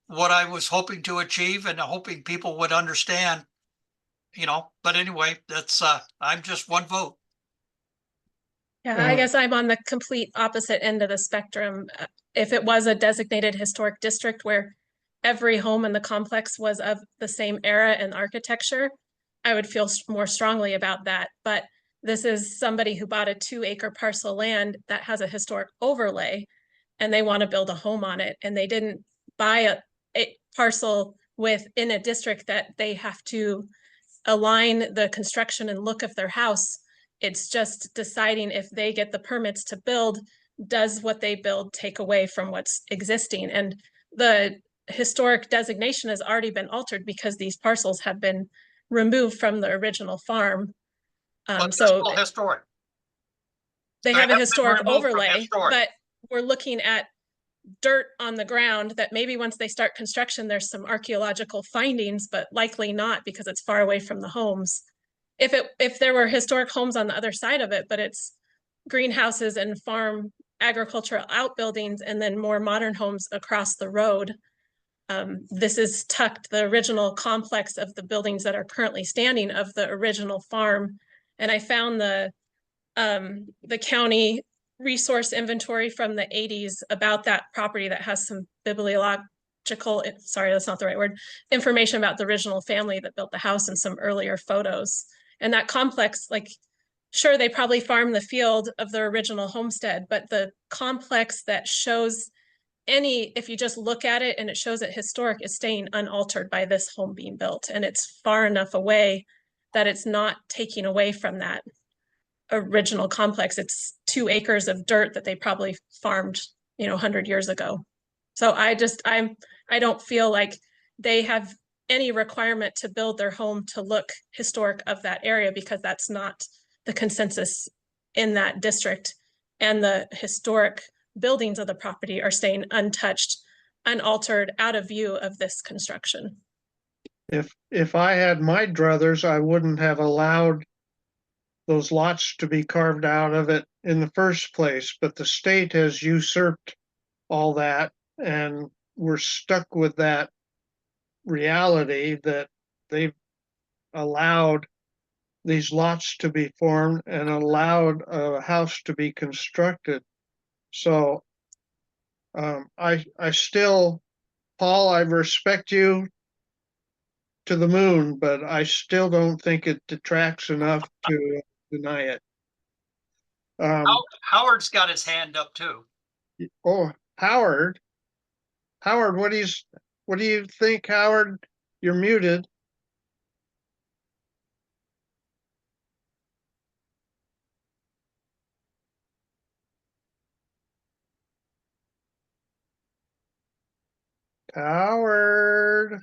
what I was hoping to achieve and hoping people would understand. You know, but anyway, that's I'm just one vote. Yeah, I guess I'm on the complete opposite end of the spectrum. If it was a designated historic district where every home in the complex was of the same era and architecture, I would feel more strongly about that. But this is somebody who bought a 2-acre parcel land that has a historic overlay, and they want to build a home on it. And they didn't buy a parcel within a district that they have to align the construction and look of their house. It's just deciding if they get the permits to build, does what they build take away from what's existing? And the historic designation has already been altered because these parcels have been removed from the original farm. But So still historic. they have a historic removed from overlay, historic. but we're looking at dirt on the ground that maybe once they start construction, there's some archaeological findings, but likely not because it's far away from the homes. If there were historic homes on the other side of it, but it's greenhouses and farm agricultural outbuildings and then more modern homes across the road. This is tucked, the original complex of the buildings that are currently standing of the original farm. And I found the county resource inventory from the 80s about that property that has some bibliological, sorry, that's not the right word, information about the original family that built the house and some earlier photos. And that complex, like, sure, they probably farmed the field of their original homestead, but the complex that shows if you just look at it and it shows it historic, is staying unaltered by this home being built. And it's far enough away that it's not taking away from that original complex. It's 2 acres of dirt that they probably farmed 100 years ago. So I don't feel like they have any requirement to build their home to look historic of that area, because that's not the consensus in that district. And the historic buildings of the property are staying untouched, unaltered, out of view of this construction. If I had my druthers, I wouldn't have allowed those lots to be carved out of it in the first place, but the state has usurped all that, and we're stuck with that reality that they've allowed these lots to be formed and allowed a house to be constructed. So I still, Paul, I respect you to the moon, but I still don't think it detracts enough to deny it. Howard's got his hand up too. Oh, Howard, what do you think, Howard? You're muted. Howard.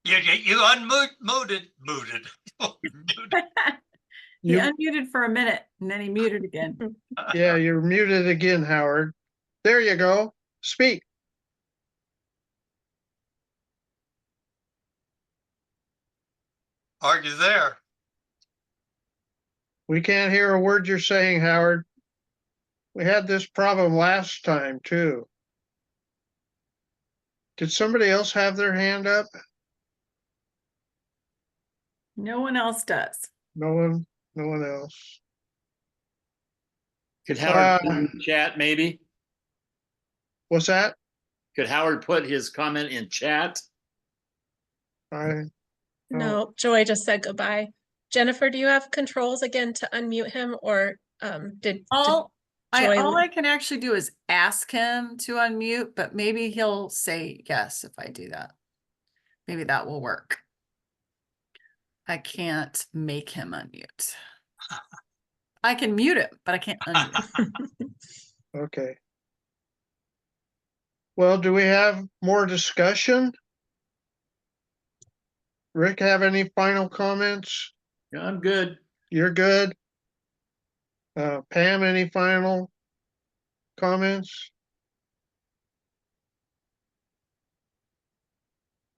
You unmuted. He You, unmuted for a minute and then he muted again. yeah, you're muted again, Howard. There you go. Speak. Are you there? We can't hear a word you're saying, Howard. We had this problem last time too. Did somebody else have their hand up? No one else does. No one else. Could Howard put Uh, it in the chat maybe? What's that? Could Howard put his comment in chat? No, Joy just said goodbye. Jennifer, do you have controls again to unmute him, or did All Joy- I can actually do is ask him to unmute, but maybe he'll say yes if I do that. Maybe that will work. I can't make him unmute. I can mute him, but I can't unmute. Okay. Well, do we have more discussion? Rick, have any final comments? Yeah, I'm good. You're good. Pam, any final comments?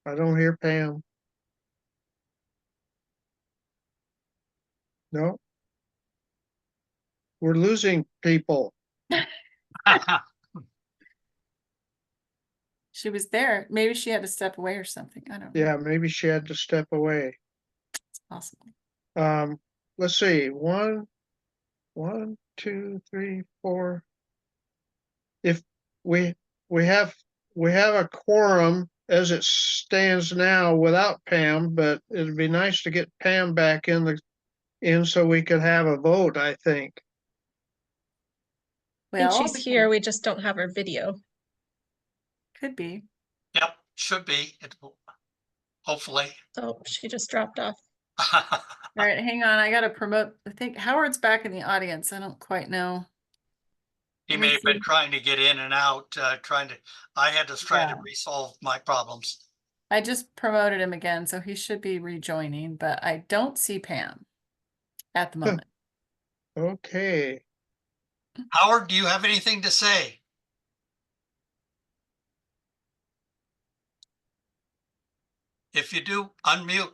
I don't hear Pam. No. We're losing people. She was there. Maybe she had to step away or something. I don't know. Yeah, maybe she had to step away. It's possible. Let's see, one, two, three, four. If we have a quorum as it stands now without Pam, but it'd be nice to get Pam back in so we could have a vote, I think. I think Well, she's here, we just don't have her video. could be. Yep, should be. Hopefully. Oh, she just dropped off. All right, hang on. I got to promote. I think Howard's back in the audience. I don't quite know. He Let me may have been see. trying to get in and out, I had to try to Yeah. resolve my problems. I just promoted him again, so he should be rejoining, but I don't see Pam at the moment. Okay. Howard, do you have anything to say? If you do, unmute.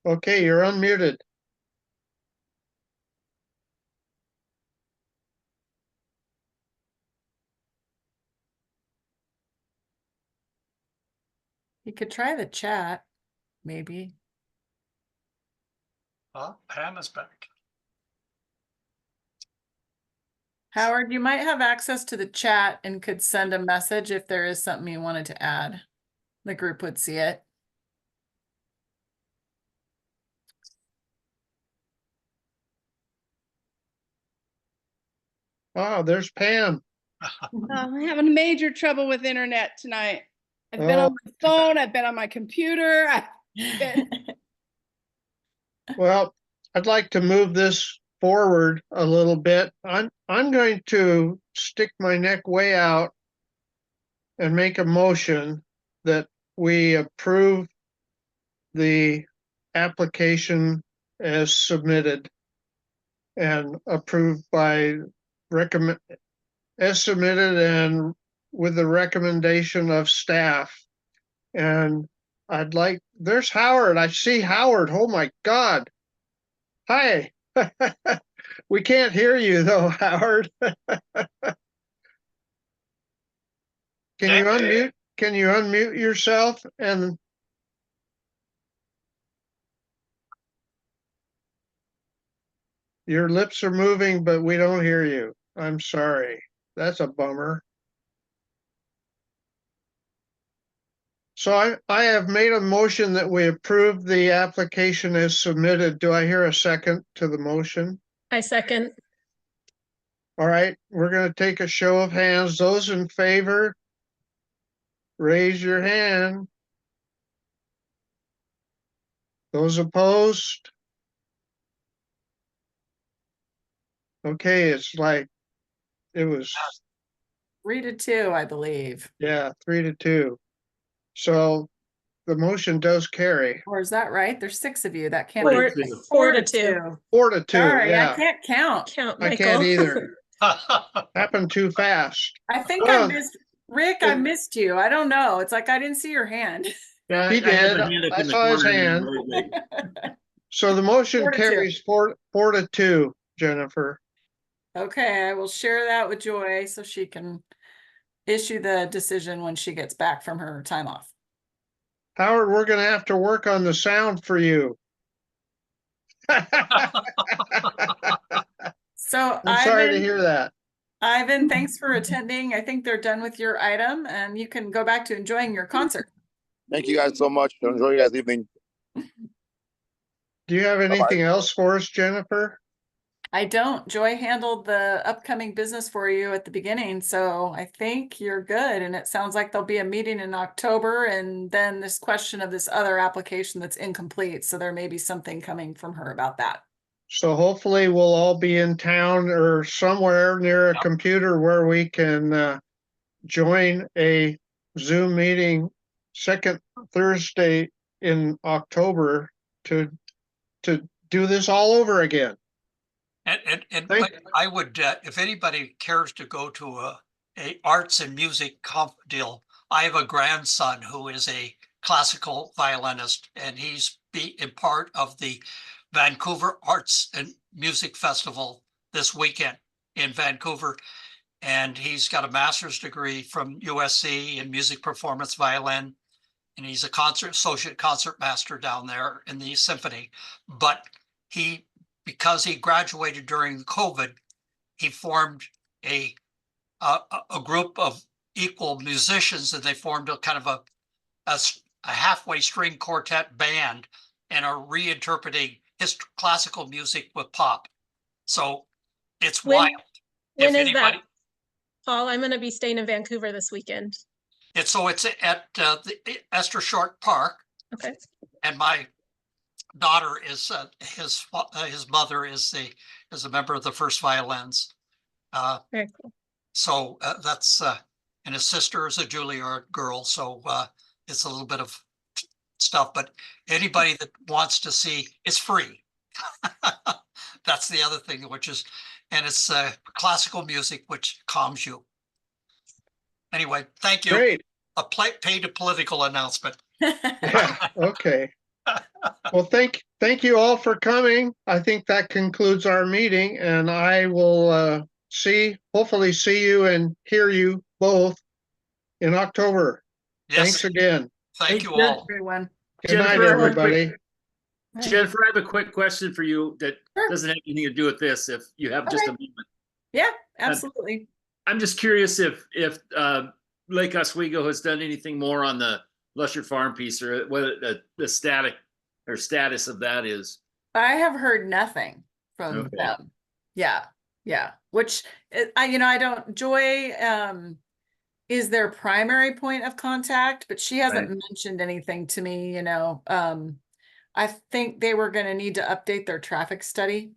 Okay, you're unmuted. You could try the chat, maybe. Oh, Pam is back. Howard, you might have access to the chat and could send a message if there is something you wanted to add. The group would see it. Oh, there's Pam. I'm having major trouble with internet tonight. I've been Oh. on my phone, I've been on my computer. Well, I'd like to move this forward a little bit. I'm going to stick my neck way out and make a motion that we approve the application as submitted and approved by recommend, as submitted and with the recommendation of staff. And I'd like, there's Howard. I see Howard. Oh my God. Hi. We can't hear you though, Howard. Can you unmute? Can you unmute yourself? And your lips are moving, but we don't hear you. I'm sorry. That's a bummer. So I have made a motion that we approve the application as submitted. Do I hear a second to the motion? I second. All right, we're gonna take a show of hands. Those in favor, raise your hand. Those opposed? Okay, it's like, it was, 3-2, I believe. yeah, 3-2. So the motion does carry. Or is that right? There's 6 of you. That can't Four, be. 4-2. 4-2, Sorry, I yeah. can't count. Count, I Michael. can't either. Happened too fast. I think Well, I missed, Rick, I missed you. I don't know. It's like I didn't see your hand. Yeah, He I have did. a hand up I in the saw his corner here, hand. really big. So the motion 4-2. carries 4-2, Jennifer. Okay, I will share that with Joy so she can issue the decision when she gets back from her time off. Howard, we're gonna have to work on the sound for you. I'm So sorry to Ivan, hear that. Ivan, thanks for attending. I think they're done with your item and you can go back to enjoying your concert. Thank you guys so much. Enjoy your guys' evening. Do you have anything else for us, Jennifer? I don't. Joy handled the upcoming business for you at the beginning, so I think you're good. And it sounds like there'll be a meeting in October and then this question of this other application that's incomplete. So there may be something coming from her about that. So hopefully we'll all be in town or somewhere near a computer where we can join a Zoom meeting second Thursday in October to do this all over again. And Thank- I would, if anybody cares to go to a arts and music deal, I have a grandson who is a classical violinist and he's in part of the Vancouver Arts and Music Festival this weekend in Vancouver. And he's got a master's degree from USC in music performance violin. And he's a associate concert master down there in the symphony. But because he graduated during COVID, he formed a group of equal musicians, and they formed a kind of a halfway string quartet band and are reinterpreting his classical music with pop. So it's wild. When is that? Paul, I'm going to be staying in Vancouver this weekend. It's at the Esther Short Park. Okay. And my daughter is his mother is a member of the First Violins. Very cool. So that's and his sister is a Juilliard girl. So it's a little bit of stuff. But anybody that wants to see, it's free. That's the other thing, and it's classical music, which calms you. Anyway, thank you. Great. A paid political announcement. Yeah, okay. Well, thank you all for coming. I think that concludes our meeting and I will hopefully see you and hear you both in October. Yes, Thanks again. thank you Hey, all. Everyone. Good night, Jennifer, I have a quick- everybody. Jennifer, I have a quick question for you that Sure. doesn't have anything to do with this, if you have just a Okay. moment. Yeah, absolutely. I'm just curious if Lake Oswego has done anything more on the Lusher Farm piece, or whether the status of that is. I have heard nothing from Okay. them. Yeah. Which I don't. Joy is their primary point of contact, but she hasn't mentioned anything to me. I think they were gonna need to update their traffic study.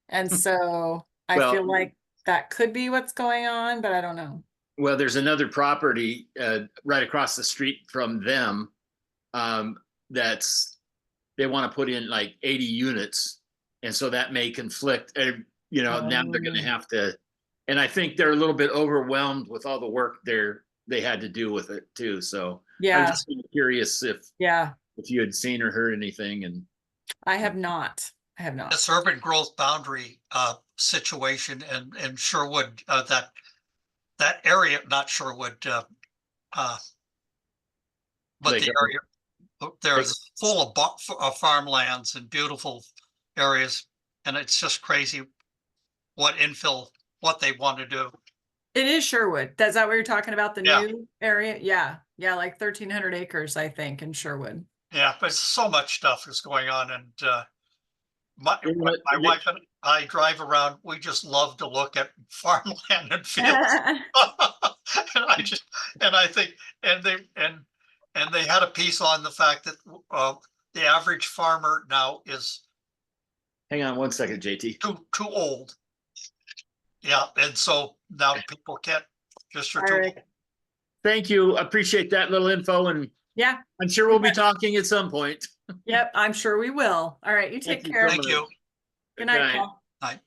And so I Well- feel like that could be what's going on, but I don't know. Well, there's another property right across the street from them. That's, they want to put in like 80 units. And so that may conflict, now they're gonna Oh. have to, and I think they're a little bit overwhelmed with all the work they had to do with it too. So I'm Yeah, just curious if yeah, you had seen or heard anything. And I have not. I have not. This urban growth boundary situation in Sherwood, that area, not Sherwood, but Like, the area, there's full of farmlands and beautiful areas. And it's just crazy what they want to do. It is Sherwood. Is that what you're talking about? The Yeah. new area? Yeah. Yeah, like 1,300 acres, I think, in Sherwood. Yeah, but so much stuff is going on, and my What- wife and I drive around. We just love to look at farmland and fields. And I think, and they had a piece on the fact that the average farmer now is hang on one second, JT. too old. Yeah, and so now people can't just are too old. Eric. Thank you. Appreciate that little info, and Yeah. I'm sure we'll be talking at some point. Yep. I'm sure we will. All right. You take Thank you care. so Thank you. Good night, Good night. Paul. Night.